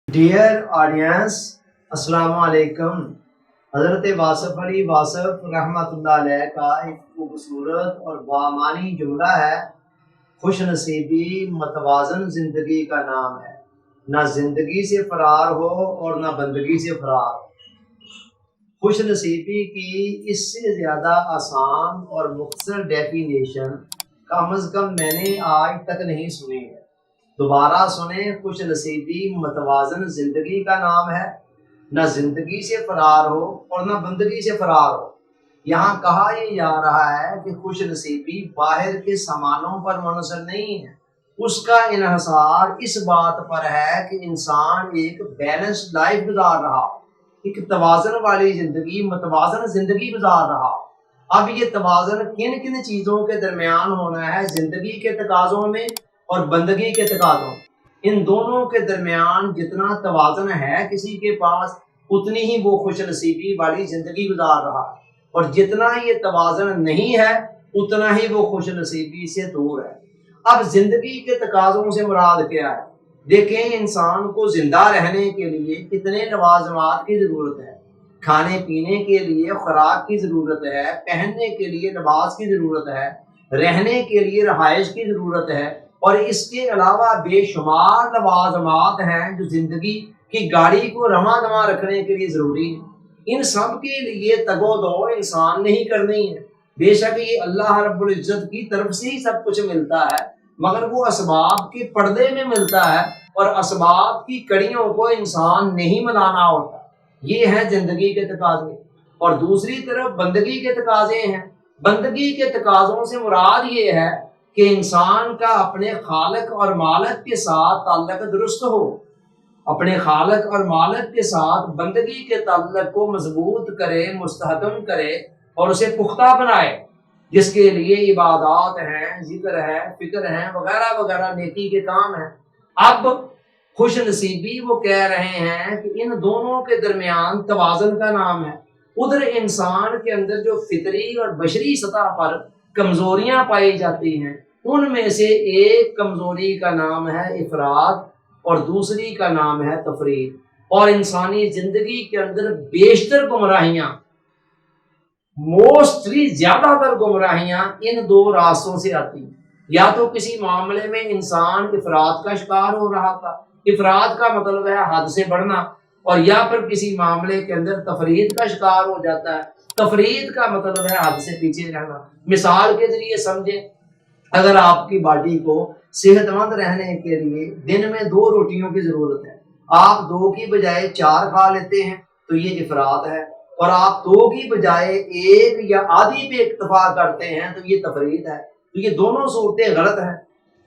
Dear audience, अस्सलाम वालेकुम। हज़रत वासफ़ अली वासफ़ रहमतुल्लाह अलैह का एक खूबसूरत और बामानी जुमला है, खुश नसीबी मतवाज़न ज़िंदगी का नाम है। ना ज़िंदगी से फ़रार हो और ना बंदगी से फ़रार हो। खुश नसीबी की इससे ज़्यादा आसान और मुख्तसर डेफिनेशन कम अज़ कम मैंने आज तक नहीं सुनी है। दोबारा सुने, खुश नसीबी मतवाज़न ज़िंदगी का नाम है। न ज़िंदगी से फ़रार हो और न बंदगी से फ़रार हो। यहाँ कहा यह जा रहा है कि खुश नसीबी बाहर के सामानों पर मुनहसर नहीं है, उसका इन्हसार इस बात पर है कि इंसान एक बैलेंस्ड लाइफ गुजार रहा हो, एक तवाज़न वाली ज़िंदगी, मतवाज़न ज़िंदगी गुजार रहा हो। अब ये तवाज़न किन किन चीज़ों के दरमियान होना है? ज़िंदगी के तकाज़ों में और बंदगी के तकाज़ों। इन दोनों के दरमियान जितना तवाज़न है किसी के पास, उतनी ही वो खुश नसीबी वाली ज़िंदगी गुजार रहा है, और जितना ये तवाज़न नहीं है उतना ही वो खुश नसीबी से दूर है। अब ज़िंदगी के तकाज़ों से मुराद क्या है? देखें, इंसान को ज़िंदा रहने के लिए कितने लवाज़मात की ज़रूरत है। खाने पीने के लिए खुराक की ज़रूरत है, पहनने के लिए लिबास की ज़रूरत है, रहने के लिए रहाइश की ज़रूरत है, और इसके अलावा बेशुमार लवाज़मात हैं जो ज़िंदगी की गाड़ी को रवां दवां रखने के लिए ज़रूरी है। इन सब के लिए तगो-दो इंसान ने ही करनी है। बेशक ये अल्लाह रब्बुल इज़्ज़त की तरफ से ही सब कुछ मिलता है, मगर वो असबाब के पर्दे में मिलता है, और असबाब की कड़ियों को इंसान ने ही मिलाना होता है। ये है ज़िंदगी के तकाज़े। और दूसरी तरफ बंदगी के तकाज़े हैं। बंदगी के तकाज़ों से मुराद ये है कि इंसान का अपने खालिक और मालिक के साथ ताल्लुक दुरुस्त हो, अपने खालिक और मालिक के साथ बंदगी के ताल्लुक को मजबूत करे, मुस्तहकम करे और उसे पुख्ता बनाए, जिसके लिए इबादत हैं, जिक्र है, फिक्र है, वगैरह वगैरह नेकी के काम हैं। अब खुश नसीबी वो कह रहे हैं कि इन दोनों के दरमियान तवाज़न का नाम है। उधर इंसान के अंदर जो फितरी और बशरी सतह पर कमजोरियां पाई जाती हैं, उनमें से एक कमजोरी का नाम है इफरात और दूसरी का नाम है तफरीत। और इंसानी जिंदगी के अंदर बेशतर गुमराहियां, मोस्टली ज्यादातर गुमराहियां इन दो रास्तों से आती हैं। या तो किसी मामले में इंसान इफरात का शिकार हो रहा था, इफरात का मतलब है हद से बढ़ना, और या फिर किसी मामले के अंदर तफरीत का शिकार हो जाता है। तफरीत का मतलब है हद से पीछे रहना। मिसाल के जरिए समझे, अगर आपकी बॉडी को सेहतमंद रहने के लिए दिन में 2 रोटियों की जरूरत है, आप 2 की बजाय 4 खा लेते हैं तो ये इफरात है, और आप 2 की बजाय 1 या आधी पे इक्तफा करते हैं तो ये तफरीत है। तो ये दोनों सूरतें गलत हैं।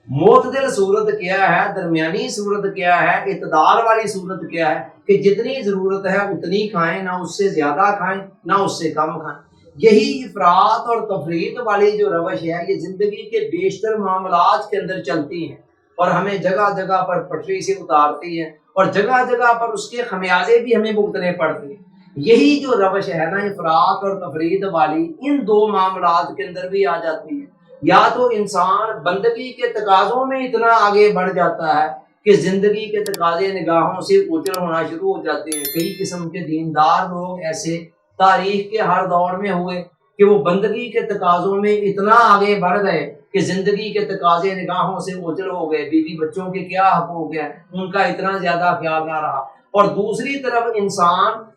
मोतदिल सूरत क्या है, दरमियानी सूरत क्या है, इतदाल वाली सूरत क्या है कि जितनी जरूरत है उतनी खाएं, ना उससे ज्यादा खाएं ना उससे कम खाएं। यही इफरात और तफरीत वाली जो रवश है, ये जिंदगी के बेशतर मामलात के अंदर चलती है और हमें जगह जगह पर पटरी से उतारती है, और जगह जगह पर उसके खमियाजे भी हमें भुगतने पड़ते हैं। यही जो रवश है ना, इफरात और तफरीत वाली, इन 2 मामलात के अंदर भी आ जाती है। या तो इंसान बंदगी के तकाजों में इतना आगे बढ़ जाता है कि जिंदगी के तकाजे निगाहों से ओझल होना शुरू हो जाते हैं। कई किस्म के दीनदार लोग ऐसे तारीख के हर दौर में हुए कि वो बंदगी के तकाजों में इतना आगे बढ़ गए कि जिंदगी के तकाजे निगाहों से ओझल हो गए। बीवी बच्चों के क्या हकूक है, उनका इतना ज्यादा ख्याल ना रहा। और दूसरी तरफ इंसान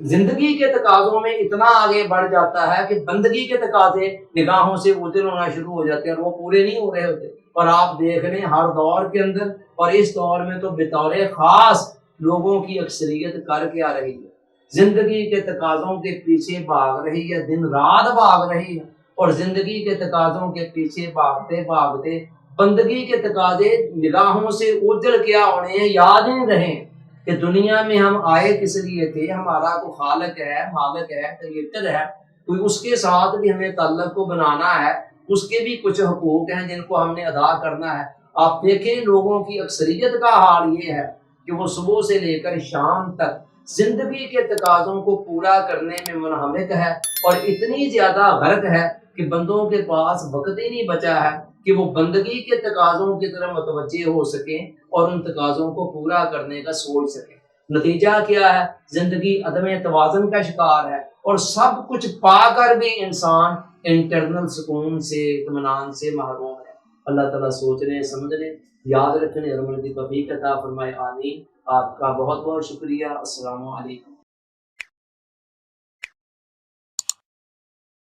जिंदगी के तकाजों में इतना आगे बढ़ जाता है कि बंदगी के तकाजे निगाहों से ओझल होना शुरू हो जाते हैं और वो पूरे नहीं हो रहे होते। और आप देख लें हर दौर के अंदर, और इस दौर में तो बेतौर खास लोगों की अक्सरियत कर क्या रही है, जिंदगी के तकाजों के पीछे भाग रही है, दिन रात भाग रही है, और जिंदगी के तकाजों के पीछे भागते भागते बंदगी के तकाजे निगाहों से ओझल क्या होने हैं याद नहीं रहे कि दुनिया में हम आए किस लिए थे। हमारा को खालिक है, मालिक है, क्रिएटर है, कोई उसके साथ भी हमें ताल्लुक को बनाना है, उसके भी कुछ हकूक हैं जिनको हमने अदा करना है। आप देखें लोगों की अक्सरियत का हाल ये है कि वो सुबह से लेकर शाम तक जिंदगी के तकाजों को पूरा करने में मुनहमिक है, और इतनी ज्यादा गर्क है कि बंदों के पास वक्त ही नहीं बचा है کہ وہ بندگی کے تقاضوں کی طرف متوجہ ہو سکیں اور ان تقاضوں کو پورا کرنے کا سوچ سکیں۔ نتیجہ کیا ہے؟ زندگی عدم توازن کا شکار ہے، اور سب کچھ پا کر بھی انسان انٹرنل سکون سے، اطمینان سے محروم ہے۔ اللہ تعالیٰ سوچنے، سمجھنے، یاد رکھنے اور عمل کی توفیق عطا فرمائے، آمین۔ آپ کا بہت بہت شکریہ۔ السلام علیکم۔